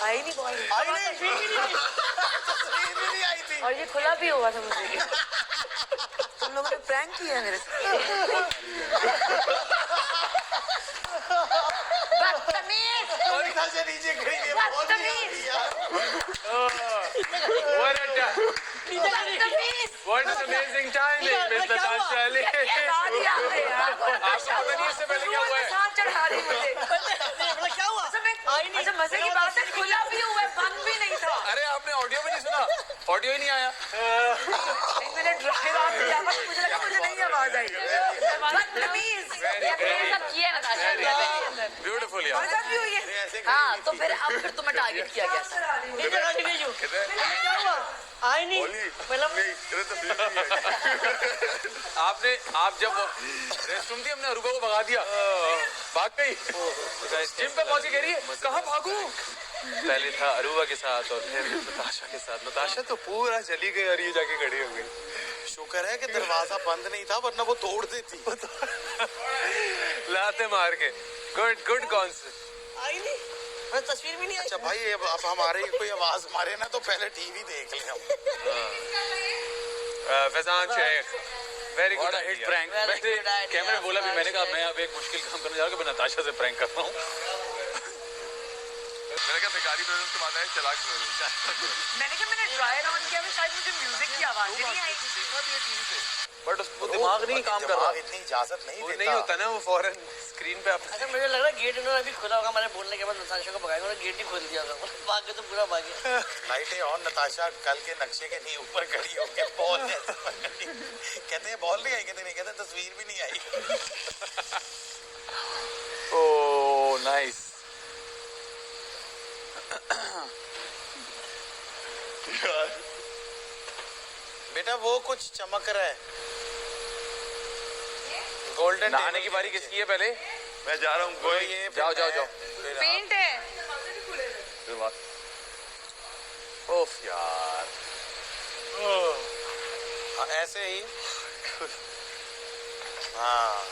आई नहीं बॉल, आई नहीं, तस्वीर भी नहीं आई थी। और ये खुला भी हुआ था मुझे। तुम लोगों ने प्रैंक किया मेरे साथ। बदतमीज, और इधर से नीचे खड़ी है, बॉल नहीं आ रही यार। What an amazing timing, Miss Natasha Ali. आपको पता नहीं इससे पहले क्या हुआ है? साथ चढ़ा रही मुझे। क्या हुआ? अच्छा मजे की बात है, खुला भी हुआ है, बंद भी नहीं था। अरे आपने ऑडियो भी नहीं सुना? ऑडियो ही नहीं आया। मैंने ड्राई रात किया, मुझे लगा मुझे नहीं आवाज आई। बदतमीज, ये सब किया नताशा ने। ब्यूटीफुल और यार। सब भी हुई है। हाँ तो फिर अब फिर तुम्हें टारगेट किया गया था। क्या हुआ? आई नहीं, आपने आप जब रेस्टरूम थी हमने अरूबा को भगा दिया, भाग गई जिम पे पहुंची, कह रही है कहाँ भागू। पहले था अरूबा के साथ और फिर नताशा के साथ। नताशा तो पूरा चली गई और ये जाके खड़ी हो गई। शुक्र है कि दरवाजा बंद नहीं था, वरना वो तोड़ देती। लाते मार के। Good good concept. आई नहीं, मैं तस्वीर भी नहीं आई। अच्छा भाई, अब हमारे कोई आवाज मारे ना तो पहले टीवी देख ले हम। Faizan Shaikh, very good hit prank. कैमरे में बोला भी मैंने कहा मैं अब एक मुश्किल काम करने जा रहा हूँ कि मैं नताशा से प्रैंक कर रहा हूँ। मैंने कहा बेकारी ब्रदर्स के बाद आए चलाक ब्रदर्स। मैंने कहा मैंने ड्राई ऑन किया, शायद मुझे म्यूजिक की आवाज ही नहीं आई। बट उसको दिमाग नहीं काम कर रहा। इतनी इजाजत नहीं वो देता। नहीं होता ना, वो फौरन स्क्रीन पे। अच्छा मुझे लग रहा है गेट इन्होंने अभी खोला होगा, मैंने बोलने के बाद नताशा को भगाया, उन्होंने गेट ही खोल दिया होगा। भाग गए तो पूरा भागे। लाइटें ऑन, नताशा कल के नक्शे के नहीं ऊपर खड़ी होके बॉल कहते हैं बॉल नहीं आई, कहते नहीं, कहते तस्वीर भी नहीं आई। Oh nice. बेटा वो कुछ चमक रहा है। गोल्डन नहाने की बारी किसकी है पहले? मैं जा रहा हूँ, कोई ये जाओ जाओ जाओ। पेंट है। ओफ यार, हाँ, ऐसे ही। हाँ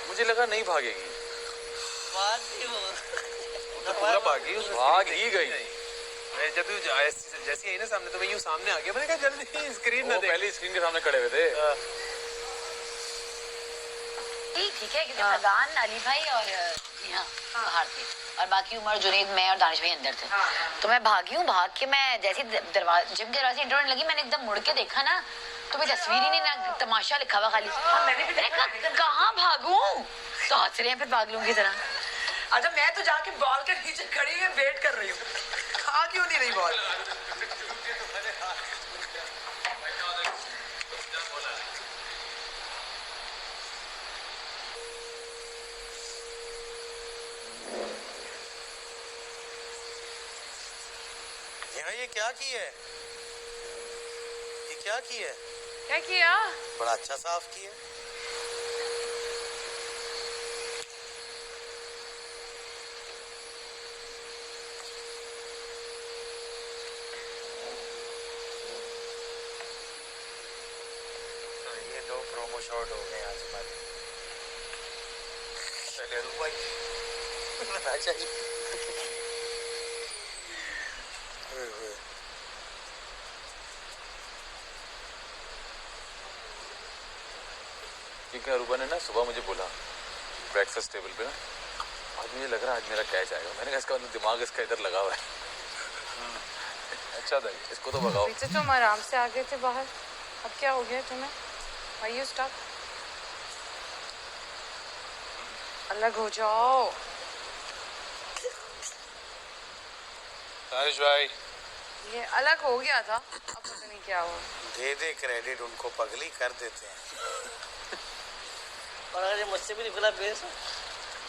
मुझे लगा नहीं भागेगी, बात नहीं हो। तो पूरा भागी, भाग ही गई। मैं जब जैसी आई ना सामने तो मैं यूं सामने आ गया, मैंने कहा जल्दी स्क्रीन ना देख। पहले स्क्रीन के सामने खड़े हुए थे। ठीक है क्योंकि फरहान, अली भाई और यहाँ बाहर थे और बाकी उमर, जुनैद, मैं और दानिश भाई अंदर थे। तो मैं भागी हूँ, भाग के मैं जैसे दरवाजे जिम के दरवाजे इंटर लगी, मैंने एकदम मुड़ के देखा ना तो मेरी तस्वीर ही नहीं, ना तमाशा लिखा हुआ खाली। मैंने कहाँ भागूं, तो हंस रहे हैं फिर भाग लूंगी जरा। अच्छा मैं तो जाके बॉल के नीचे खड़ी हुई वेट कर रही हूँ, खा क्यों नहीं रही बॉल। ये क्या की है? ये क्या की है? क्या किया? बड़ा अच्छा साफ किया। ये दो प्रोमो शॉट हो गए आज हमारे। चले भाई नताशा जी। क्योंकि अरूबा ने ना सुबह मुझे बोला ब्रेकफास्ट टेबल पे ना, आज मुझे लग रहा है आज मेरा कैच आएगा। मैंने कहा इसका दिमाग इसका इधर लगा हुआ है। अच्छा था, इसको तो भगाओ। पीछे तुम आराम से आ गए थे बाहर, अब क्या हो गया तुम्हें? Why you stuck? अलग हो जाओ। दानिश भाई, ये अलग हो गया था, अब पता नहीं क्या हुआ। दे दे क्रेडिट उनको, पगली कर देते हैं। और अगर ये मुझसे भी निकला बेस,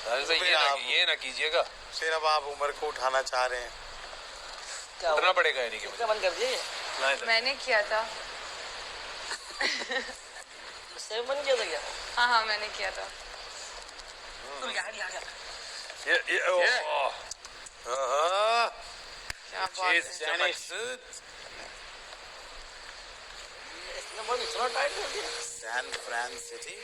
दानिश भाई ये ना कीजिएगा। फिर अब आप उम्र को उठाना चाह रहे हैं। क्या उठना पड़ेगा यानी कि क्या मन कर दिए? मैंने किया था। मुझसे मन किया था क्या? हाँ हाँ मैंने किया था। क्या बात है। इतना टाइट हो गया। सैन फ्रांसिसिटी।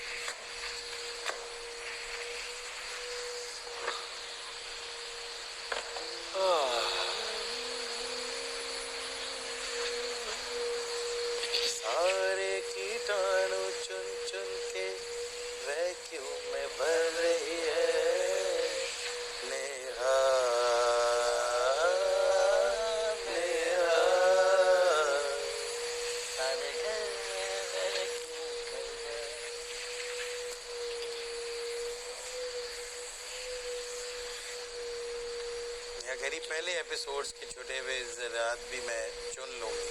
खैरी पहले एपिसोड्स के छुटे हुए ज़रात भी मैं चुन लूंगी।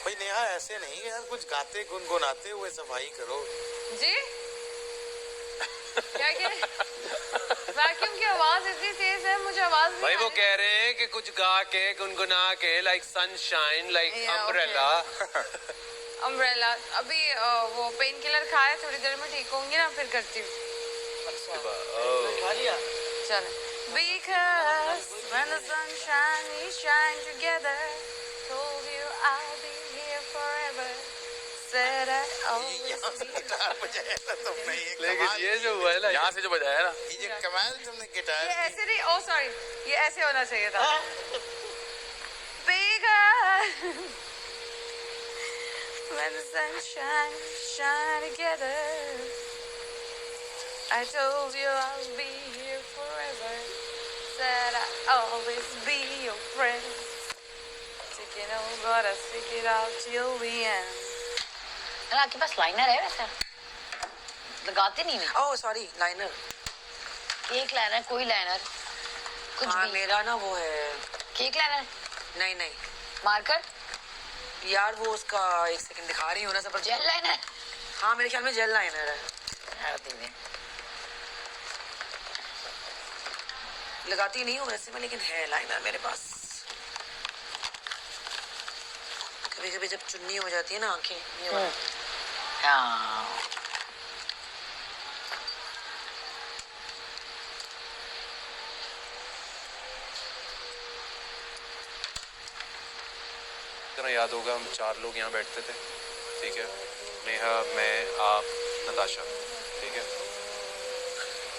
भाई नेहा ऐसे नहीं यार, कुछ गाते गुनगुनाते हुए सफाई करो। जी क्या क्या वैक्यूम की आवाज इतनी तेज है, मुझे आवाज नहीं भाई आ वो रही। कह रहे हैं कि कुछ गा के गुनगुना के like sunshine like Yeah, umbrella. Umbrella अभी वो पेन किलर खाया, थोड़ी देर में ठीक होंगी ना, फिर करती हूँ। खा लिया चलो। Because when the sunshine we shine together, told you I'll be here forever, said I always यहाँ से be. गिटार बजाया था तुमने, ये लेकिन कमाल ये जो हुआ है ना, यहाँ से जो बजाया ना, ये कमाल तुमने गिटार ये की। ऐसे नहीं, ओ सॉरी, ये ऐसे होना चाहिए था। Because when the sunshine we shine together, I told you I'll be here forever, said I'll always be your friend. Taking over, I stick it out till the end. अरे आपके पास लाइनर है वैसे? लगाते नहीं मैं। Oh sorry, liner. Cake liner, कोई liner, कुछ हाँ भी। मेरा ना वो है, केक लाइनर, नहीं नहीं मार्कर, यार वो उसका, एक सेकंड दिखा रही हूँ ना सब। Jail liner. हाँ मेरे ख्याल में जेल लाइनर है। यार दीदी, लगाती नहीं हूँ वैसे मैं, लेकिन है लाइनर मेरे पास। कभी कभी जब चुन्नी हो जाती है ना आंखें, ये वाला। हाँ। इतना याद होगा, हम 4 लोग यहाँ बैठते थे, ठीक है, नेहा, मैं, आप, नताशा, ठीक है।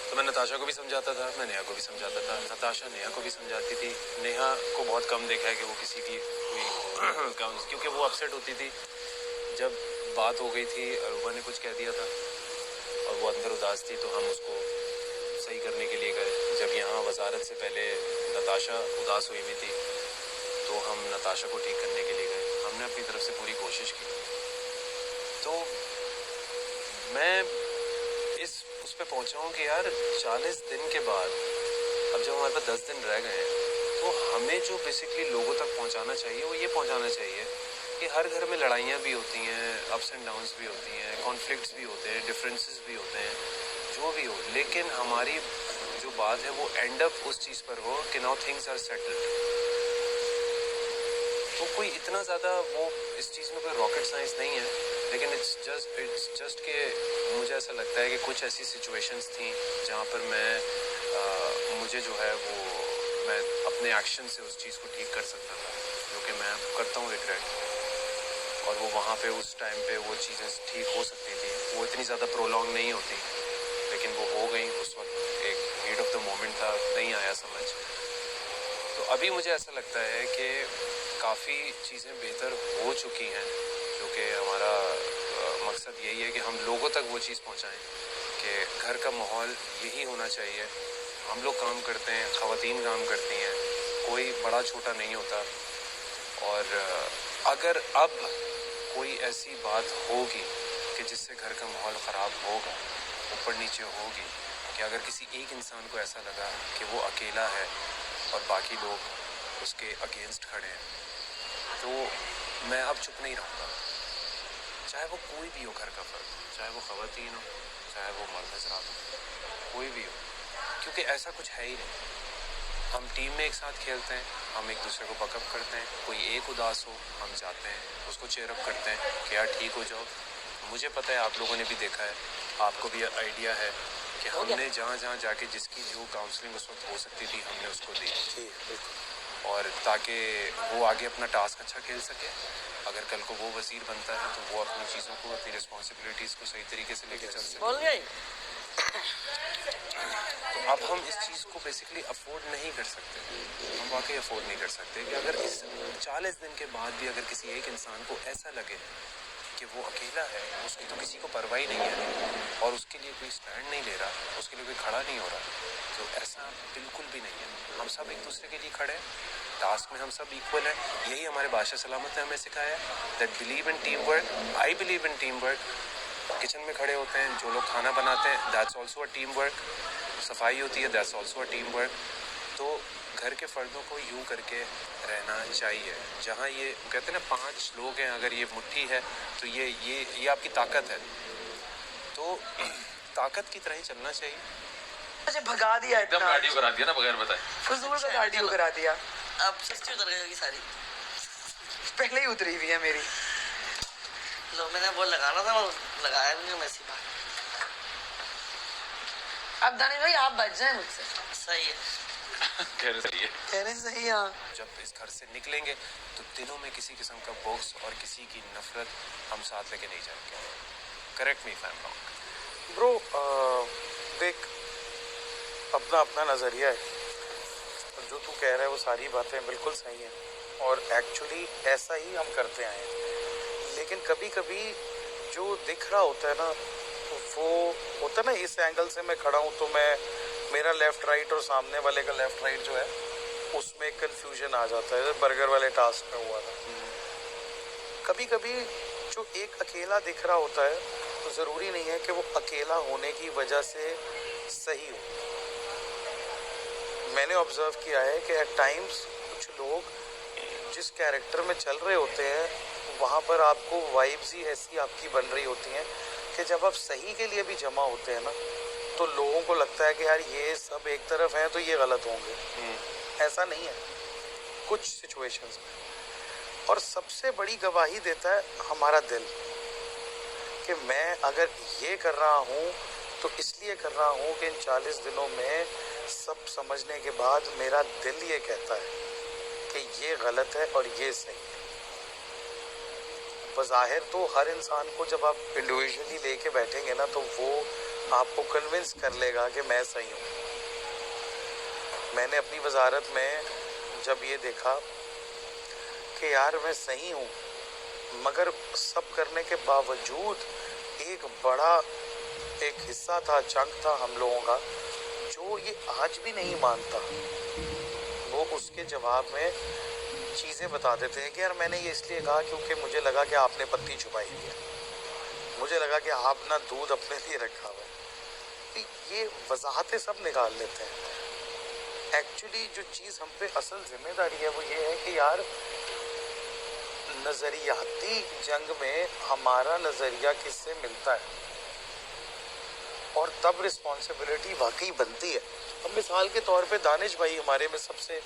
तो मैं नताशा को भी समझाता था, मैं नेहा को भी समझाता था, नताशा नेहा को भी समझाती थी। नेहा को बहुत कम देखा है कि वो किसी की कोई क्योंकि वो अपसेट होती थी जब बात हो गई थी, अरूबा ने कुछ कह दिया था और वो अंदर उदास थी, तो हम उसको सही करने के लिए गए। जब यहाँ वजारत से पहले नताशा उदास हुई हुई थी, तो हम नताशा को ठीक करने के लिए गए। हमने अपनी तरफ से पूरी कोशिश की। तो मैं उस पे पहुंचा हूँ कि यार 40 दिन के बाद, अब जब हमारे पास 10 दिन रह गए हैं, तो हमें जो बेसिकली लोगों तक पहुंचाना चाहिए वो ये पहुंचाना चाहिए कि हर घर में लड़ाइयाँ भी होती हैं, अप्स एंड डाउन्स भी होती हैं, कॉन्फ्लिक्ट्स भी होते हैं, डिफरेंसेस भी होते हैं, जो भी हो, लेकिन हमारी जो बात है वो एंड अप उस चीज़ पर हो कि नाउ थिंग्स आर सेटल्ड। तो कोई इतना ज़्यादा वो इस चीज़ में कोई रॉकेट साइंस नहीं है, लेकिन इट्स जस्ट कि मुझे ऐसा लगता है कि कुछ ऐसी सिचुएशंस थी जहाँ पर मुझे जो है वो मैं अपने एक्शन से उस चीज़ को ठीक कर सकता था, जो कि मैं करता हूँ रिग्रेट। और वो वहाँ पे उस टाइम पे वो चीज़ें ठीक हो सकती थी, वो इतनी ज़्यादा प्रोलॉन्ग नहीं होती, लेकिन वो हो गई उस वक्त। एक हीट ऑफ द मोमेंट था, नहीं आया समझ। तो अभी मुझे ऐसा लगता है कि काफ़ी चीज़ें बेहतर हो चुकी हैं, जो कि हमारा मकसद यही है कि हम लोगों तक वो चीज़ पहुंचाएं कि घर का माहौल यही होना चाहिए। हम लोग काम करते हैं, ख़वातीन काम करती हैं, कोई बड़ा छोटा नहीं होता। और अगर अब कोई ऐसी बात होगी कि जिससे घर का माहौल ख़राब होगा, ऊपर नीचे होगी, कि अगर किसी एक इंसान को ऐसा लगा कि वो अकेला है और बाकी लोग उसके अगेंस्ट खड़े हैं, तो मैं अब चुप नहीं रहूँगा। चाहे वो कोई भी हो घर का फर्द, चाहे वो ख़वातीन हो, चाहे वो मर्द हज़रात हो, कोई भी हो, क्योंकि ऐसा कुछ है ही नहीं। हम टीम में एक साथ खेलते हैं, हम एक दूसरे को बकअप करते हैं। कोई एक उदास हो, हम जाते हैं उसको चेयरअप करते हैं कि यार ठीक हो जाओ। मुझे पता है, आप लोगों ने भी देखा है, आपको भी आइडिया है कि हमने जहाँ जहाँ जाके जिसकी जो काउंसलिंग उस वक्त हो सकती थी, हमने उसको दी, और ताकि वो आगे अपना टास्क अच्छा खेल सके। अगर कल को वो वज़ीर बनता है तो वो अपनी चीज़ों को, अपनी रिस्पॉन्सिबिलिटीज़ को सही तरीके से लेके चल सके। बोल गई। तो अब हम इस चीज़ को बेसिकली अफोर्ड नहीं कर सकते, हम वाकई अफोर्ड नहीं कर सकते कि अगर इस 40 दिन के बाद भी अगर किसी एक इंसान को ऐसा लगे कि वो अकेला है, उसकी तो किसी को परवाह ही नहीं है और उसके लिए कोई स्टैंड नहीं ले रहा, उसके लिए कोई खड़ा नहीं हो रहा, तो ऐसा बिल्कुल भी नहीं है। हम सब एक दूसरे के लिए खड़े हैं, टास्क में हम सब इक्वल हैं। यही हमारे बादशाह सलामत ने हमें सिखाया है, that believe in team work. I believe in team work, kitchen में खड़े होते हैं, जो लोग खाना बनाते हैं, that's also a team work. सफाई होती है, that's also a team work. तो घर के फर्दों को यूं करके रहना चाहिए। जहाँ ये कहते हैं ना 5 लोग हैं, अगर ये मुट्ठी है तो ये आपकी ताकत है। तो ताकत की तरह ही चलना चाहिए। मुझे भगा दिया एकदम इतना, कार्डियो करा दिया ना बगैर बताए। फजूल का कार्डियो करा दिया। अब सस्ती उतर गई होगी सारी। पहले ही उतरी हुई है मेरी। लो मैंने वो लगाना था, वो लगाया भी नहीं, मैं इसी बात। अब दानिश भाई आप बच जाए मुझसे। सही है। कह रहे सही है। कह रहे सही। हाँ, जब इस घर से निकलेंगे तो दिलों में किसी किस्म का बोक्स और किसी की नफरत हम साथ लेके नहीं जाएंगे। Correct me if I am wrong. Bro देख, अपना अपना नज़रिया है, और जो तू कह रहा है वो सारी बातें बिल्कुल सही हैं, और एक्चुअली ऐसा ही हम करते आए हैं। लेकिन कभी कभी जो दिख रहा होता है ना, तो वो होता है ना, इस एंगल से मैं खड़ा हूँ तो मैं, मेरा लेफ़्ट राइट और सामने वाले का लेफ़्ट राइट जो है उसमें कंफ्यूजन आ जाता है। बर्गर वाले टास्क में हुआ था। कभी कभी जो एक अकेला दिख रहा होता है तो ज़रूरी नहीं है कि वो अकेला होने की वजह से सही हो। मैंने ऑब्जर्व किया है कि एट टाइम्स कुछ लोग जिस कैरेक्टर में चल रहे होते हैं वहाँ पर आपको वाइब्स ही ऐसी आपकी बन रही होती हैं कि जब आप सही के लिए भी जमा होते हैं ना, तो लोगों को लगता है कि यार ये सब एक तरफ हैं तो ये गलत होंगे। ऐसा नहीं है कुछ सिचुएशंस में। और सबसे बड़ी गवाही देता है हमारा दिल, कि मैं अगर ये कर रहा हूँ तो इसलिए कर रहा हूँ कि इन 40 दिनों में सब समझने के बाद मेरा दिल ये कहता है कि ये गलत है और ये सही है। बज़ाहिर तो हर इंसान को जब आप इंडिविजुअली लेके बैठेंगे ना, तो वो आपको कन्विंस कर लेगा कि मैं सही हूँ। मैंने अपनी वजारत में जब ये देखा कि यार मैं सही हूँ, मगर सब करने के बावजूद एक बड़ा एक हिस्सा था, चंक था हम लोगों का, जो ये आज भी नहीं मानता। वो उसके जवाब में चीज़ें बता देते हैं कि यार मैंने ये इसलिए कहा क्योंकि मुझे लगा कि आपने पत्ती छुपाई हुई है, मुझे लगा कि आप ना दूध अपने लिए रखा हुआ है। तो ये वजाहतें सब निकाल लेते हैं। एक्चुअली जो चीज़ हम पे असल जिम्मेदारी है वो ये है कि यार नज़रियाती जंग में हमारा नज़रिया किससे मिलता है, और तब रिस्पॉन्सिबिलिटी वाकई बनती है। अब मिसाल के तौर पे दानिश भाई हमारे में सबसे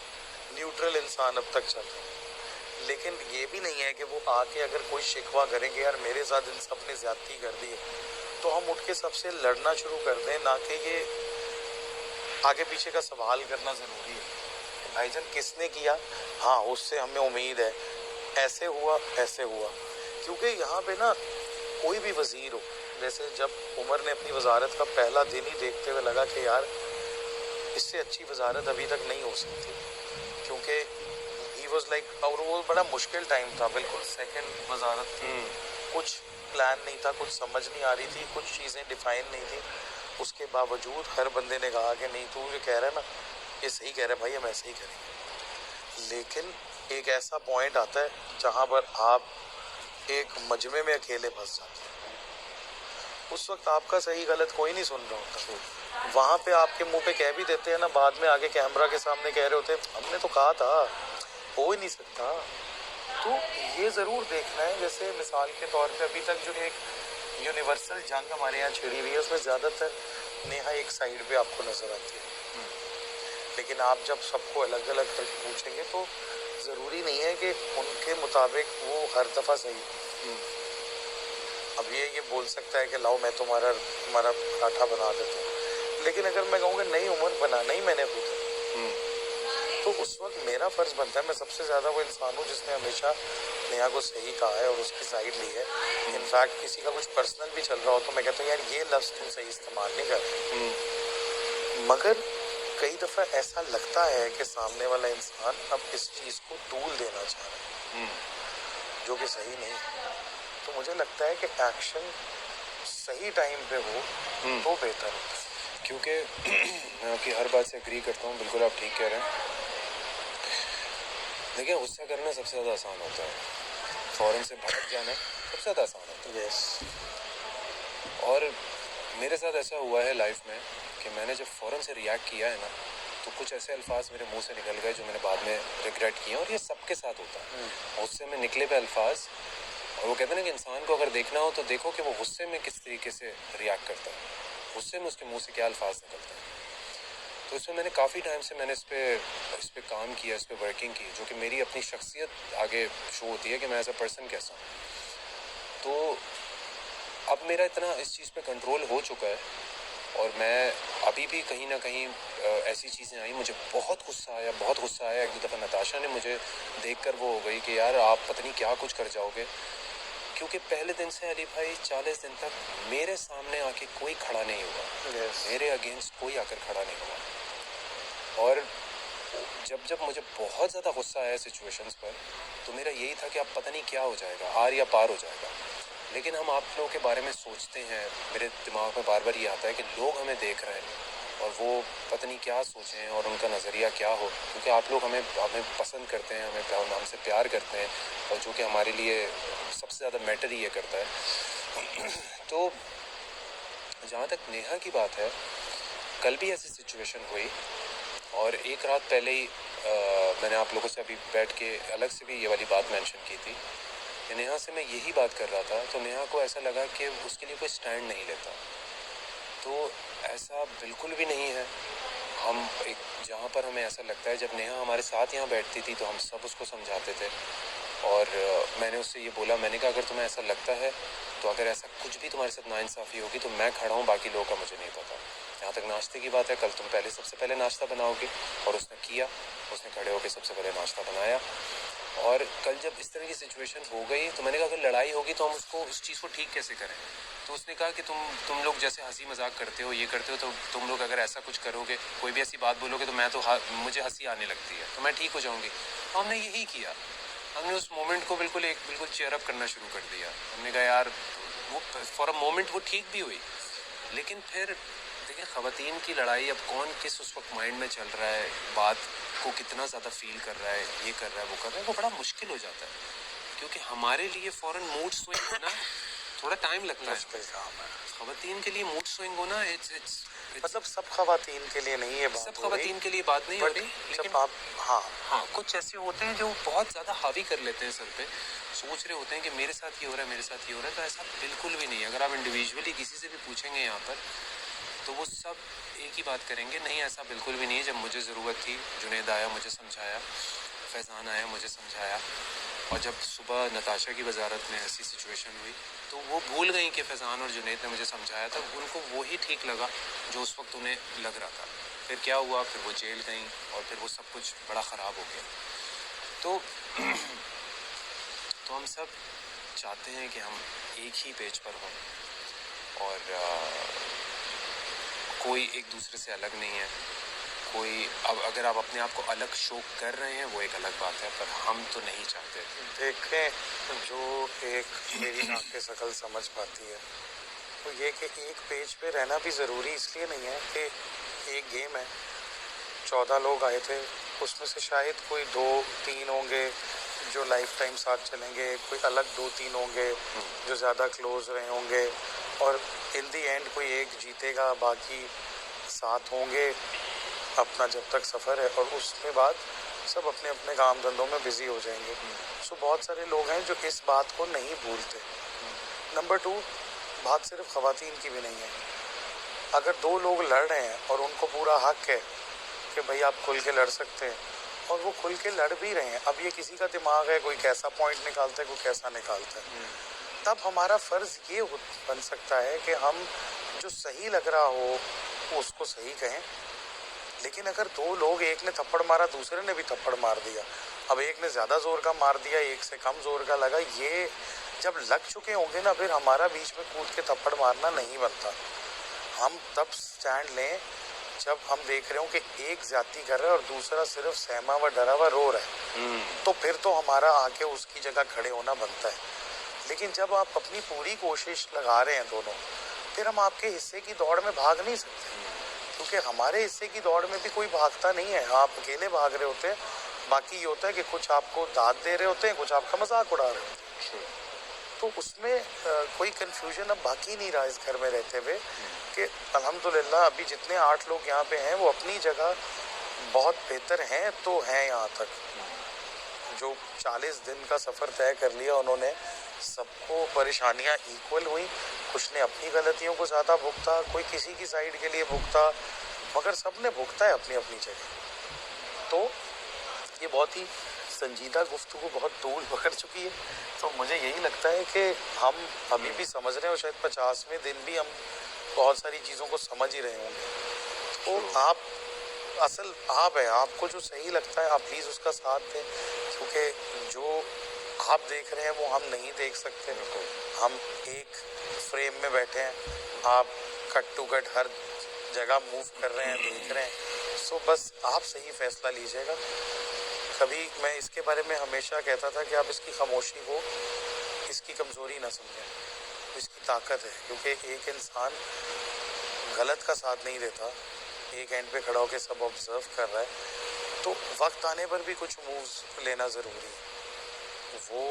न्यूट्रल इंसान अब तक चल रहे हैं, लेकिन ये भी नहीं है कि वो आके अगर कोई शिकवा करेंगे यार मेरे साथ इन सब ने ज्यादती कर दी है, तो हम उठ के सबसे लड़ना शुरू कर दें, ना कि ये आगे पीछे का सवाल करना ज़रूरी है। भाईजान किसने किया, हाँ उससे हमें उम्मीद है, ऐसे हुआ ऐसे हुआ। क्योंकि यहाँ पे ना कोई भी वज़ीर हो, जैसे जब उमर ने अपनी वजारत का पहला दिन ही देखते हुए लगा कि यार इससे अच्छी वजारत अभी तक नहीं हो सकती, क्योंकि ही वाज लाइक, और वो बड़ा मुश्किल टाइम था, बिल्कुल सेकंड वजारत थी, कुछ प्लान नहीं था, कुछ समझ नहीं आ रही थी, कुछ चीज़ें डिफाइन नहीं थी। उसके बावजूद हर बंदे ने कहा कि नहीं तू ये कह रहा है ना, ये सही कह रहा है भाई, हम ऐसे ही करेंगे। लेकिन एक ऐसा पॉइंट आता है जहाँ पर आप एक मजमे में अकेले फंस जाते हैं। उस वक्त आपका सही गलत कोई नहीं सुन रहा होता। वहाँ पे आपके मुंह पे कह भी देते हैं ना, बाद में आगे कैमरा के सामने कह रहे होते हैं हमने तो कहा था, हो ही नहीं सकता। तो ये ज़रूर देखना है, जैसे मिसाल के तौर पे अभी तक जो एक यूनिवर्सल जंग हमारे यहाँ छिड़ी हुई है, उसमें ज़्यादातर नेहा एक साइड पे आपको नज़र आती है। लेकिन आप जब सबको अलग अलग करके पूछेंगे तो ज़रूरी नहीं है कि उनके मुताबिक वो हर दफ़ा सही। अब ये बोल सकता है कि लाओ मैं तुम्हारा पराठा बना देता हूँ, लेकिन अगर मैं कहूँगा नहीं उमर बनाना ही मैंने पूछा, तो उस वक्त मेरा फ़र्ज़ बनता है, मैं सबसे ज़्यादा वो इंसान हूँ जिसने हमेशा नेहा को सही कहा है और उसकी साइड ली है। इनफैक्ट किसी का कुछ पर्सनल भी चल रहा हो तो मैं कहता हूँ यार ये लफ्ज़ तुम सही इस्तेमाल नहीं कर। मगर कई दफ़ा ऐसा लगता है कि सामने वाला इंसान अब इस चीज़ को तूल देना चाह रहा है, जो कि सही नहीं है। तो मुझे लगता है कि एक्शन सही टाइम पे हो तो बेहतर है। क्योंकि मैं आपकी हर बात से एग्री करता हूँ, बिल्कुल आप ठीक कह रहे हैं। देखिए गुस्सा करना सबसे ज़्यादा आसान होता है, फ़ौरन से भड़क जाना सबसे ज़्यादा आसान होता है। यस। और मेरे साथ ऐसा हुआ है लाइफ में कि मैंने जब फ़ौरन से रिएक्ट किया है ना, तो कुछ ऐसे अल्फाज मेरे मुंह से निकल गए जो मैंने बाद में रिग्रेट किए, और ये सबके साथ होता है। गुस्से में निकले हुए अल्फाज, और वो कहते हैं ना कि इंसान को अगर देखना हो तो देखो कि वो गुस्से में किस तरीके से रिएक्ट करता है, गुस्से में उसके मुंह से क्या अल्फाज निकलते हैं। तो इसमें मैंने काफ़ी टाइम से मैंने इस पे काम किया, इस पे वर्किंग की, जो कि मेरी अपनी शख्सियत आगे शो होती है कि मैं एज अ पर्सन कैसा हूँ। तो अब मेरा इतना इस चीज़ पे कंट्रोल हो चुका है, और मैं अभी भी कहीं ना कहीं ऐसी चीज़ें आई, मुझे बहुत गुस्सा आया। एक दो दफ़ा नताशा ने मुझे देखकर वो हो गई कि यार आप पता नहीं क्या कुछ कर जाओगे, क्योंकि पहले दिन से अली भाई 40 दिन तक मेरे सामने आके कोई खड़ा नहीं हुआ, मेरे अगेंस्ट कोई आकर खड़ा नहीं हुआ। और जब मुझे बहुत ज़्यादा गुस्सा आया सिचुएशंस पर, तो मेरा यही था कि अब पता नहीं क्या हो जाएगा, आर या पार हो जाएगा। लेकिन हम आप लोगों के बारे में सोचते हैं, मेरे दिमाग में बार बार ये आता है कि लोग हमें देख रहे हैं और वो पता नहीं क्या सोचें और उनका नज़रिया क्या हो, क्योंकि आप लोग हमें पसंद करते हैं, हमसे प्यार करते हैं, और जो कि हमारे लिए सबसे ज़्यादा मैटर ही ये करता है। तो जहाँ तक नेहा की बात है, कल भी ऐसी सिचुएशन हुई, और एक रात पहले ही मैंने आप लोगों से अभी बैठ के अलग से भी ये वाली बात मेंशन की थी कि नेहा से मैं यही बात कर रहा था, तो नेहा को ऐसा लगा कि उसके लिए कोई स्टैंड नहीं लेता। तो ऐसा बिल्कुल भी नहीं है। हम एक जहाँ पर हमें ऐसा लगता है, जब नेहा हमारे साथ यहाँ बैठती थी तो हम सब उसको समझाते थे, और मैंने उससे ये बोला, मैंने कहा अगर तुम्हें ऐसा लगता है तो अगर ऐसा कुछ भी तुम्हारे साथ नाइंसाफ़ी होगी तो मैं खड़ा हूँ, बाकी लोगों का मुझे नहीं पता। जहाँ तक नाश्ते की बात है, कल तुम सबसे पहले नाश्ता बनाओगे, और उसने किया, उसने खड़े होकर सबसे पहले नाश्ता बनाया। और कल जब इस तरह की सिचुएशन हो गई तो मैंने कहा अगर लड़ाई होगी तो हम उसको उस चीज़ को ठीक कैसे करें। तो उसने कहा कि तुम लोग जैसे हंसी मजाक करते हो, ये करते हो, तो तुम लोग अगर ऐसा कुछ करोगे, कोई भी ऐसी बात बोलोगे तो मुझे हंसी आने लगती है, तो मैं ठीक हो जाऊँगी। तो हमने यही किया, हमने उस मोमेंट को बिल्कुल चेयर अप करना शुरू कर दिया। हमने कहा यार वो फॉर अ मोमेंट वो ठीक भी हुई, लेकिन फिर देखिए ख़वातीन की लड़ाई, अब कौन किस उस वक्त माइंड में चल रहा है, बात को कितना ज़्यादा फील कर रहा है, ये कर रहा है, वो कर रहा है, वो बड़ा मुश्किल हो जाता है, क्योंकि हमारे लिए फ़ौरन मूड स्विंग होना थोड़ा टाइम लगता है। मुश्किल काम है। ख़वातीन के लिए मूड स्विंग होना मतलब सब ख़वातीन के लिए नहीं है बात, सब ख़वातीन के लिए बात नहीं हो रही, लेकिन आप हाँ कुछ ऐसे होते हैं जो बहुत ज़्यादा हावी कर लेते हैं सर पे, सोच रहे होते हैं कि मेरे साथ ये हो रहा है, मेरे साथ ये हो रहा है। तो ऐसा बिल्कुल भी नहीं है। अगर आप इंडिविजुअली किसी से भी पूछेंगे यहाँ पर, तो वो सब एक ही बात करेंगे, नहीं ऐसा बिल्कुल भी नहीं है। जब मुझे ज़रूरत थी, जुनैद आया, मुझे समझाया, फैज़ान आया, मुझे समझाया, और जब सुबह नताशा की वजारत में ऐसी सिचुएशन हुई तो वो भूल गई कि फैज़ान और जुनैद ने मुझे समझाया था, उनको वो ही ठीक लगा जो उस वक्त उन्हें लग रहा था। फिर क्या हुआ, फिर वो जेल गई, और फिर वो सब कुछ बड़ा ख़राब हो गया। तो हम सब चाहते हैं कि हम एक ही पेज पर हों, और कोई एक दूसरे से अलग नहीं है। कोई अब अगर आप अपने आप को अलग शो कर रहे हैं वो एक अलग बात है, पर हम तो नहीं चाहते। देखें, जो एक मेरी आंखें शकल समझ पाती है, तो ये कि एक पेज पे रहना भी ज़रूरी इसलिए नहीं है कि एक गेम है, 14 लोग आए थे, उसमें से शायद कोई 2-3 होंगे जो लाइफ टाइम साथ चलेंगे, कोई अलग 2-3 होंगे जो ज़्यादा क्लोज रहे होंगे, और इन दी एंड कोई एक जीतेगा, बाकी साथ होंगे अपना जब तक सफ़र है, और उसके बाद सब अपने अपने काम धंधों में बिज़ी हो जाएंगे। सो बहुत सारे लोग हैं जो इस बात को नहीं भूलते। नंबर 2, बात सिर्फ ख़वातीन की भी नहीं है। अगर 2 लोग लड़ रहे हैं और उनको पूरा हक है कि भाई आप खुल के लड़ सकते हैं, और वो खुल के लड़ भी रहे हैं, अब ये किसी का दिमाग है, कोई कैसा पॉइंट निकालता है, कोई कैसा निकालता है, तब हमारा फ़र्ज़ ये बन सकता है कि हम जो सही लग रहा हो वो उसको सही कहें। लेकिन अगर 2 लोग, एक ने थप्पड़ मारा, दूसरे ने भी थप्पड़ मार दिया, अब एक ने ज़्यादा ज़ोर का मार दिया, एक से कम ज़ोर का लगा, ये जब लग चुके होंगे ना, फिर हमारा बीच में कूद के थप्पड़ मारना नहीं बनता। हम तब स्टैंड लें जब हम देख रहे हो कि एक ज़्यादती कर रहा है और दूसरा सिर्फ सहमा व डरा हुआ रो रहा है, तो फिर तो हमारा आके उसकी जगह खड़े होना बनता है। लेकिन जब आप अपनी पूरी कोशिश लगा रहे हैं दोनों, फिर हम आपके हिस्से की दौड़ में भाग नहीं सकते, क्योंकि हमारे हिस्से की दौड़ में भी कोई भागता नहीं है, आप अकेले भाग रहे होते हैं। बाकी ये होता है कि कुछ आपको दाद दे रहे होते हैं, कुछ आपका मजाक उड़ा रहे होते हैं। तो उसमें कोई कंफ्यूजन अब बाकी नहीं रहा इस घर में रहते हुए कि अल्हम्दुलिल्लाह अभी जितने 8 लोग यहाँ पे हैं वो अपनी जगह बहुत बेहतर हैं तो हैं यहाँ तक। जो 40 दिन का सफ़र तय कर लिया उन्होंने, सबको परेशानियाँ इक्वल हुई, कुछ ने अपनी गलतियों को ज़्यादा भुगता, कोई किसी की साइड के लिए भुगता, मगर सब ने भुगता है अपनी अपनी जगह। तो ये बहुत ही संजीदा गुफ्तगू बहुत तूल पकड़ चुकी है। तो मुझे यही लगता है कि हम अभी भी समझ रहे हैं और शायद 50वें दिन भी हम बहुत सारी चीज़ों को समझ ही रहे होंगे। तो आप असल आप हैं, आपको जो सही लगता है आप प्लीज़ उसका साथ दें, क्योंकि जो आप देख रहे हैं वो हम नहीं देख सकते। हम एक फ्रेम में बैठे हैं, आप कट टू कट हर जगह मूव कर रहे हैं, देख रहे हैं। सो बस आप सही फैसला लीजिएगा। कभी मैं इसके बारे में हमेशा कहता था कि आप इसकी खामोशी को इसकी कमज़ोरी ना समझें, इसकी ताकत है, क्योंकि एक इंसान गलत का साथ नहीं देता, एक एंड पे खड़ा होकर सब ऑब्जर्व कर रहा है, तो वक्त आने पर भी कुछ मूव्स लेना ज़रूरी है। वो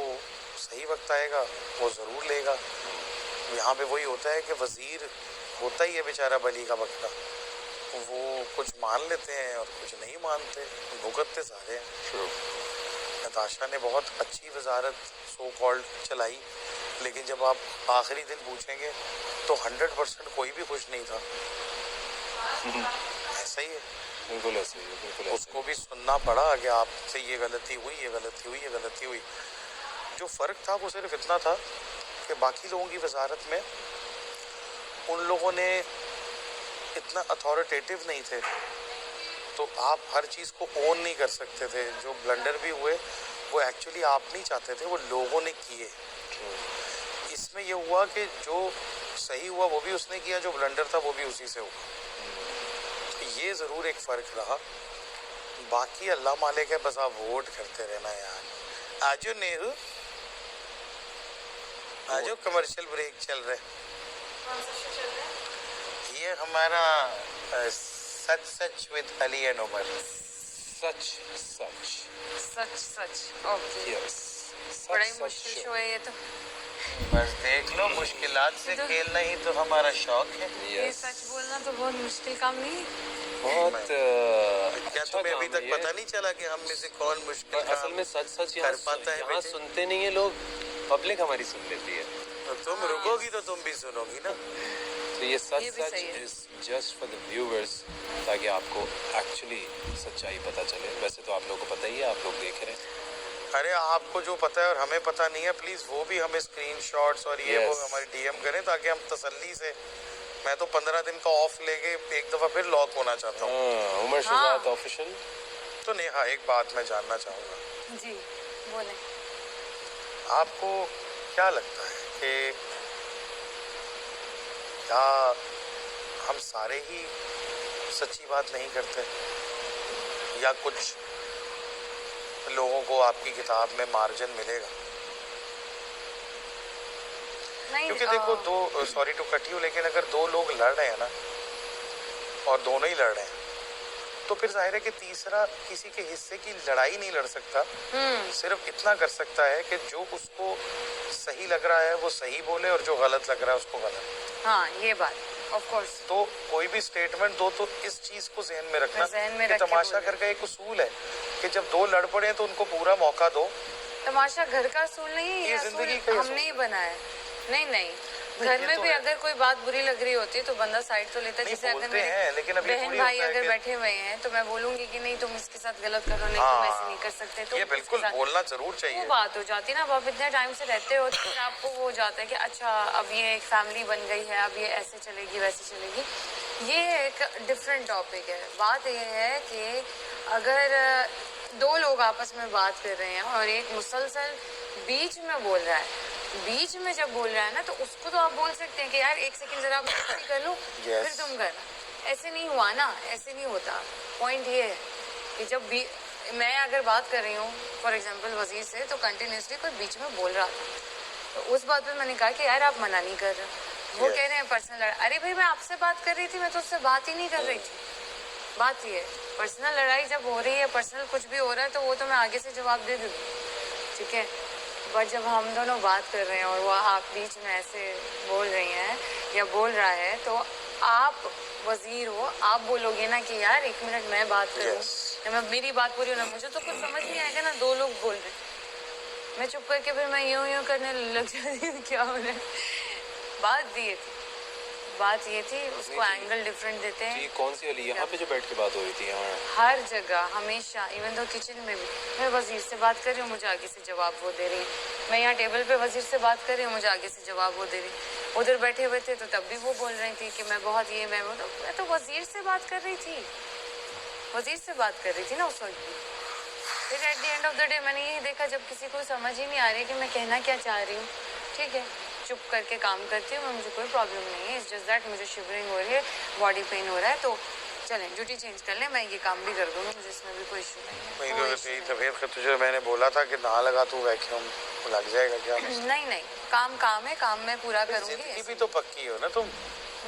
सही वक्त आएगा वो ज़रूर लेगा। यहाँ पे वही होता है कि वज़ीर होता ही है बेचारा बली का बकरा, वो कुछ मान लेते हैं और कुछ नहीं मानते, भुगतते सारे हैं। नताशा ने बहुत अच्छी वजारत सो कॉल्ड चलाई, लेकिन जब आप आखिरी दिन पूछेंगे तो 100% कोई भी खुश नहीं था। ऐसा ही है, बिल्कुल ऐसे ही है, बिल्कुल ऐसे। उसको भी सुनना पड़ा कि आपसे ये गलती हुई, ये गलती हुई, ये गलती हुई। जो फ़र्क था वो सिर्फ इतना था कि बाकी लोगों की वजारत में उन लोगों ने इतना अथॉरिटेटिव नहीं थे, तो आप हर चीज़ को ओन नहीं कर सकते थे। जो ब्लंडर भी हुए वो एक्चुअली आप नहीं चाहते थे, वो लोगों ने किए। इसमें ये हुआ कि जो सही हुआ वो भी उसने किया, जो ब्लंडर था वो भी उसी से हुआ। तो ये ज़रूर एक फ़र्क रहा। बाकी अल्लाह मालिक है, बस आप वोट करते रहना यार। आजो नेहरू, आजो कमर्शियल ब्रेक चल रहे। ये हमारा सच सच विद अली एंड उमर। सच सच सच सच ओके। यस, बड़ा ही मुश्किल शो है ये तो। बस देख लो, मुश्किलात से खेलना ही तो हमारा शौक है। ये सच बोलना तो बहुत मुश्किल काम नहीं है। बहुत क्या अच्छा तुम्हें अभी काम तक है ये। पता नहीं चला कि हम में से कौन मुश्किल असल काम में सच सच कर पाता है यहाँ बेटे? सुनते नहीं है लोग, पब्लिक हमारी सुन लेती है। तो तुम रुकोगी तो तुम भी सुनोगी ना। तो ये सच ये भी सच सही है। Is just for the viewers, ताकि आपको एक्चुअली सच्चाई पता चले। वैसे तो आप लोगों को पता ही है, आप लोग देख रहे हैं। अरे आपको जो पता है और हमें पता नहीं है, प्लीज़ वो भी हमें स्क्रीनशॉट्स और ये वो Yes. हमारी डीएम करें, ताकि हम तसल्ली से। मैं तो 15 दिन का ऑफ लेके एक दफ़ा फिर लॉक होना चाहता हूँ। उमर शुजात ऑफिशियल। तो नेहा, एक बात मैं जानना चाहूँगा, जी बोले। आपको क्या लगता है कि क्या हम सारे ही सच्ची बात नहीं करते, या कुछ लोगों को आपकी किताब में मार्जिन मिलेगा? नहीं क्योंकि देखो, दो, सॉरी टू कट यू, लेकिन अगर दो लोग लड़ रहे हैं ना और दोनों ही लड़ रहे हैं, तो फिर जाहिर है कि तीसरा किसी के हिस्से की लड़ाई नहीं लड़ सकता। सिर्फ इतना कर सकता है कि जो उसको सही लग रहा है वो सही बोले और जो गलत लग रहा है उसको गलत। हाँ ये बात ऑफ कोर्स। तो कोई भी स्टेटमेंट दो तो इस चीज को जहन में रखना जहन में कि रख के तमाशा बोले। घर का एक उसूल है कि जब दो लड़ पड़े तो उनको पूरा मौका दो। तमाशा घर का असूल नहीं है, ये ये जिंदगी असूल का हमने ही बनाया है। नहीं नहीं, नहीं, घर ये में तो भी है। अगर कोई बात बुरी लग रही होती है तो बंदा साइड तो लेता है। नहीं, जैसे अगर बोलते हैं, लेकिन अब ये बहन थोड़ी भाई होता है अगर कि- बैठे हुए हैं तो मैं बोलूंगी कि नहीं तुम इसके साथ गलत कर रहे हो, नहीं हाँ, तुम ऐसे नहीं कर सकते। तो ये इसके बिल्कुल साथ- बोलना जरूर वो चाहिए। बात हो जाती है ना। अब आप इतने टाइम से रहते हो तो फिर आपको वो हो जाता है कि अच्छा अब ये एक फैमिली बन गई है, अब ये ऐसे चलेगी वैसे चलेगी। ये एक डिफरेंट टॉपिक है। बात ये है कि अगर दो लोग आपस में बात कर रहे हैं और एक मुसलसल बीच में बोल रहा है, बीच में जब बोल रहा है ना, तो उसको तो आप बोल सकते हैं कि यार एक सेकंड जरा मैं कर लूं, Yes. फिर तुम कर। ऐसे नहीं हुआ ना, ऐसे नहीं होता। पॉइंट ये है कि जब भी मैं अगर बात कर रही हूँ फॉर एग्जांपल वजीर से, तो कंटिन्यूसली कोई बीच में बोल रहा था, तो उस बात पे मैंने कहा कि यार आप मना नहीं कर रहे। वो Yes. कह रहे हैं पर्सनल। अरे भाई मैं आपसे बात कर रही थी, मैं तो उससे बात ही नहीं कर रही थी। बात ये है, पर्सनल लड़ाई जब हो रही है, पर्सनल कुछ भी हो रहा है, तो वो तो मैं आगे से जवाब दे दूँगी, ठीक है। बट जब हम दोनों बात कर रहे हैं और वो आप बीच में ऐसे बोल रही हैं या बोल रहा है, तो आप वजीर हो, आप बोलोगे ना कि यार 1 मिनट मैं बात करूं, या मैं मेरी बात पूरी हो ना, मुझे तो कुछ समझ नहीं आएगा ना, 2 लोग बोल रहे हैं, मैं चुप करके फिर मैं यूं करने लग जाती हूँ, क्या हो रहा है। बात ये थी उसको एंगल डिफरेंट देते हैं। जी कौन सी वाली यहाँ पे जो बैठ के बात हो रही थी यहाँ? हर जगह हमेशा, इवन तो किचन में भी मैं वजीर से बात कर रही हूँ, मुझे आगे से जवाब वो दे रही है। मैं यहाँ टेबल पे वजीर से बात कर रही हूँ, मुझे आगे से जवाब वो दे रही है। उधर बैठे हुए थे तो तब भी वो बोल रही थी कि मैं बहुत ये मैं वो, तो मैं तो वजीर से बात कर रही थी, वजीर से बात कर रही थी ना उस वक्त भी। फिर at the end of the day मैंने यही देखा, जब किसी को समझ ही नहीं आ रही कि मैं कहना क्या चाह रही हूँ, ठीक है चुप करके काम करती हूँ मैं, मुझे कोई प्रॉब्लम नहीं है। इट्स जस्ट दैट मुझे शिवरिंग हो रही है, बॉडी पेन हो रहा है, तो चलें ड्यूटी चेंज कर लें, मैं ये काम भी कर दूँगी, मुझे इसमें भी कोई इशू नहीं है। तबीयत तुझे मैंने बोला था कि ना लगा तू वैक्यूम लग जाएगा क्या? नहीं काम है, काम मैं पूरा करूँगी। जिंदगी भी तो पक्की हो ना तुम।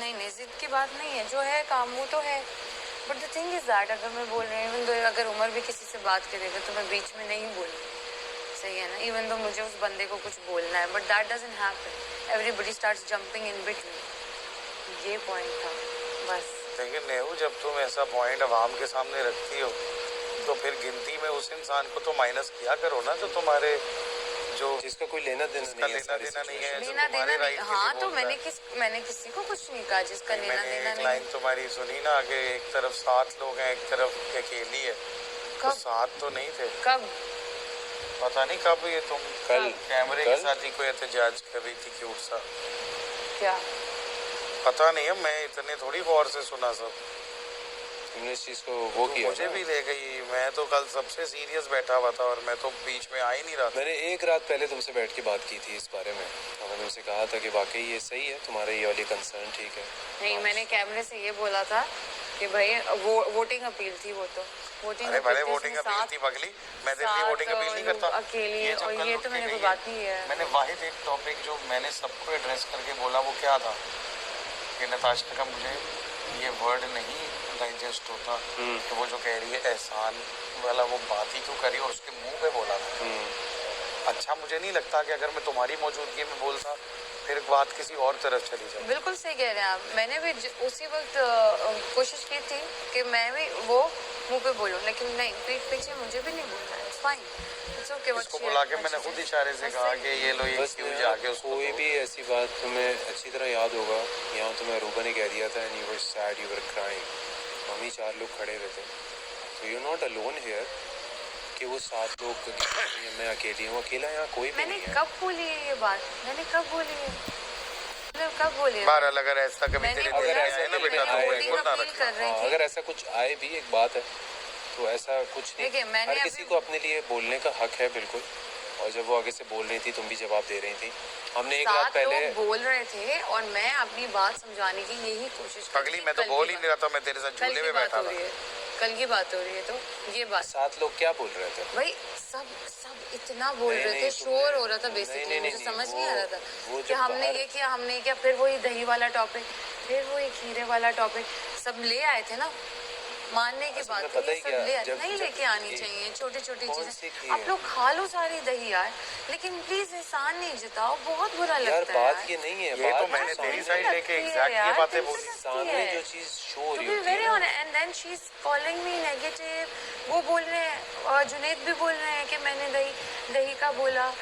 नहीं जिद की बात नहीं है, जो है काम वो तो है, but the thing is that अगर मैं बोल रही हूँ, अगर उमर भी किसी से बात करेगा तो मैं बीच में नहीं बोलूँगी, सही है ना, इवन तो मुझे उस बंदे को कुछ बोलना है, but that doesn't happen, everybody starts jumping in between, ये पॉइंट था बस। लेकिन नेहू जब तुम ऐसा पॉइंट अवाम के सामने रखती हो तो फिर गिनती में उस इंसान को तो माइनस किया करो ना, जो तुम्हारे जो जिसका कोई लेना देना नहीं है, लेना देना नहीं। हाँ तो मैंने किसी को कुछ नहीं कहा जिसका लेना देना नहीं। लाइन तुम्हारी सुनी ना कि एक तरफ 7 लोग हैं, एक तरफ अकेली है, तो 7 तो नहीं थे। कब? पता नहीं कब ये तुम कल कैमरे के साथ ही कोई एहतजाज कर रही थी क्यूट सा, क्या पता नहीं है, मैं इतने थोड़ी गौर से सुना सब। तुमने इस चीज को वो किया, मुझे भी ले गई, मैं तो कल सबसे सीरियस बैठा हुआ था और मैं तो बीच में आ ही नहीं रहा था। मैंने 1 रात पहले तुमसे बैठ के बात की थी इस बारे में, और मैंने तुमसे कहा था कि वाकई ये सही है, तुम्हारा ये वाली कंसर्न ठीक है। नहीं, मैंने कैमरे से ये बोला था कि भाई वो वोटिंग अपील थी, वो तो वोटिंग अरे भले वोटिंग अपील थी पगली, मैं तेरे लिए वोटिंग अपील नहीं करता अकेली, और ये तो मैंने कोई बात नहीं है। मैंने वाहिद एक टॉपिक जो मैंने सबको एड्रेस करके बोला वो क्या था कि नताशा का मुझे ये वर्ड नहीं डाइजेस्ट होता कि वो जो कह रही है एहसान वाला, वो बात ही क्यों करी और उसके मुंह पे बोला था। अच्छा मुझे नहीं लगता कि अगर मैं तुम्हारी मौजूदगी में बोलता फिर बात किसी और तरफ चली जाए। बिल्कुल सही कह रहे हैं आप, मैंने भी उसी वक्त कोशिश की थी कि मैं भी वो मुंह पे बोलूं, लेकिन नहीं, पीठ पीछे मुझे भी नहीं बोलना है, इट्स फाइन, इट्स ओके। इसको बुला के मैंने खुद इशारे से कहा कि ये लो, ये क्यों जाके उसको कोई भी ऐसी बात तुम्हें अच्छी तरह याद होगा, यहाँ तुम्हें अरूबा ने कह दिया था and you were sad, you were crying, हम ही 4 लोग खड़े हुए थे, तो you are not alone here कि वो 7 लोग मैं अकेली हूँ, अकेला यहाँ कोई भी नहीं है। कब बोली है ये बात, मैंने कब बोली है, कब बोली? बहरहाल अगर ऐसा कभी तेरे दिल में आए ना बेटा तो बिल्कुल ना रखना। अगर ऐसा कुछ आए भी एक बात है, तो ऐसा कुछ नहीं, हर किसी को अपने लिए बोलने का हक है बिल्कुल, और जब वो आगे से बोल रही थी तुम भी जवाब दे रही थी, हमने 1 रात पहले बोल रहे थे और मैं अपनी बात समझाने की यही कोशिश कर पगली, मैं तो बोल ही नहीं रहा था, मैं तेरे साथ झूले में बैठा था। कल की बात हो रही है, तो ये बात 7 लोग क्या बोल रहे थे भाई, सब इतना बोल रहे थे, शोर हो रहा था बेसिकली, मुझे समझ नहीं आ रहा था कि हमने ये किया, हमने क्या, फिर वही दही वाला टॉपिक, फिर वही खीरे वाला टॉपिक, सब ले आए थे ना, मानने की बात है, सब ले आए, नहीं लेके आनी चाहिए छोटी छोटी चीजें, आप लोग खा लो सारी दही यार, लेकिन प्लीज एहसान नहीं जताओ, बहुत बुरा लगता है। बात ये नहीं है, ये तो मैंने तेरी साइड लेके एग्जैक्ट ये बातें बोली, सामने जो चीज शो हो रही है, very honest, and then she is calling me negative, वो बोल रहे हैं और जुनैद भी बोल रहे हैं कि मैंने दही का बोला,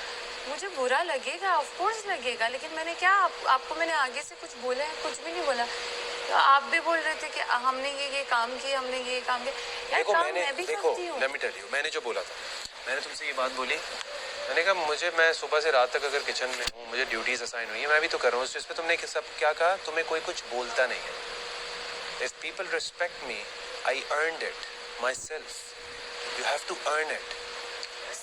मुझे बुरा लगेगा, ऑफ कोर्स लगेगा, लेकिन मैंने क्या आपको मैंने आगे से कुछ बोला है? कुछ भी नहीं बोला। तो आप भी बोल रहे थे कि हमने ये काम किया, हमने ये काम किया, यार काम मैं भी करती हूँ। लेट मी टेल यू, मैंने जो बोला था, मैंने तुमसे ये बात बोली, मैंने कहा मैं सुबह से रात तक अगर किचन में हूँ, मुझे ड्यूटीज असाइन हुई है, मैं भी तो कर रहा हूँ, इस पे तुमने सब क्या कहा, तुम्हें कोई कुछ बोलता नहीं है। If people respect me, I earned it myself, you have to earn it.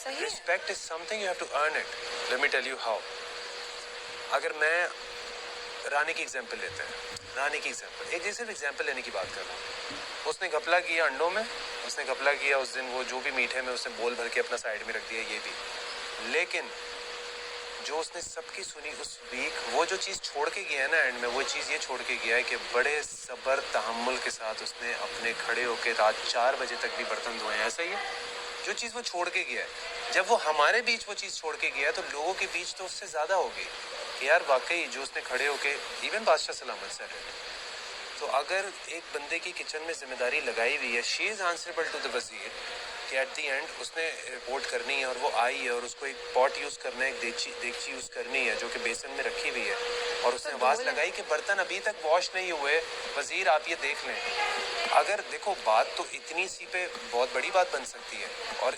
Respect is something you have to earn it. Let me tell you how. अगर मैं रानी की एग्जांपल लेते हैं, रानी की एग्जांपल, एक जैसे एग्जांपल लेने की बात कर रहा हूँ, उसने घपला किया अंडों में, उसने घपला किया उस दिन, वो जो भी मीठे में उसने बोल भर के अपना साइड में रख दिया, ये भी, लेकिन जो उसने सबकी सुनी उस वीक, वो जो चीज़ छोड़ के गया है ना एंड में, वो चीज़ ये छोड़ के गया है कि बड़े सब्र तहम्मुल के साथ उसने अपने खड़े होकर रात 4 बजे तक भी बर्तन धोए, ऐसा ही है जो चीज़ वो छोड़ के गया है। जब वो हमारे बीच वो चीज़ छोड़ के गया तो लोगों के बीच तो उससे ज़्यादा होगी कि यार वाकई जो उसने खड़े होके इवन बादशाह सलामत सर है, तो अगर एक बंदे की किचन में जिम्मेदारी लगाई हुई है, she is answerable to the वज़ीर कि एट दी एंड उसने रिपोर्ट करनी है और वो आई है और उसको एक पॉट यूज़ करना है, एक देगची यूज़ करनी है जो कि बेसन में रखी हुई है, और उसने आवाज़ लगाई कि बर्तन अभी तक वॉश नहीं हुए, वज़ीर आप ये देख लें। अगर देखो बात तो इतनी सी पे बहुत बड़ी बात बन सकती है और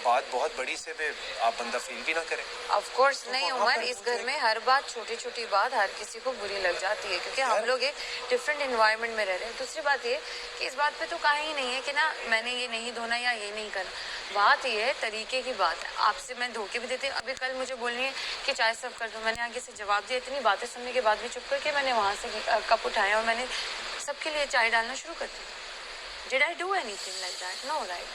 बात बहुत बड़ी से पे आप बंदा फील भी ना करे। ऑफ कोर्स तो नहीं वहाँ उमर, पर इस मुझे- घर में हर बात छोटी छोटी बात हर किसी को बुरी लग जाती है क्योंकि हम लोग एक डिफरेंट इन्वायरमेंट में रह रहे हैं। दूसरी बात ये कि इस बात पे तो कहा ही नहीं है कि ना मैंने ये नहीं धोना या ये नहीं करना, बात ये है तरीके की बात है। आपसे मैं धोके भी देती हूँ, अभी कल मुझे बोलनी है कि चाय सर्व कर दो, मैंने आगे से जवाब दिया, इतनी बातें सुनने के बाद भी चुप करके मैंने वहाँ से कप उठाया और मैंने सबके लिए चाय डालना शुरू कर दी। Did I do anything like that? No, right?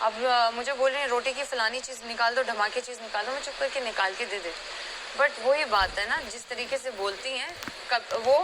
अब मुझे बोल रहे हैं रोटी की फलानी चीज़ निकाल दो, धमाके चीज़ निकाल दो, मैं चुप करके निकाल के दे दे। बट वही बात है ना, जिस तरीके से बोलती हैं कब वो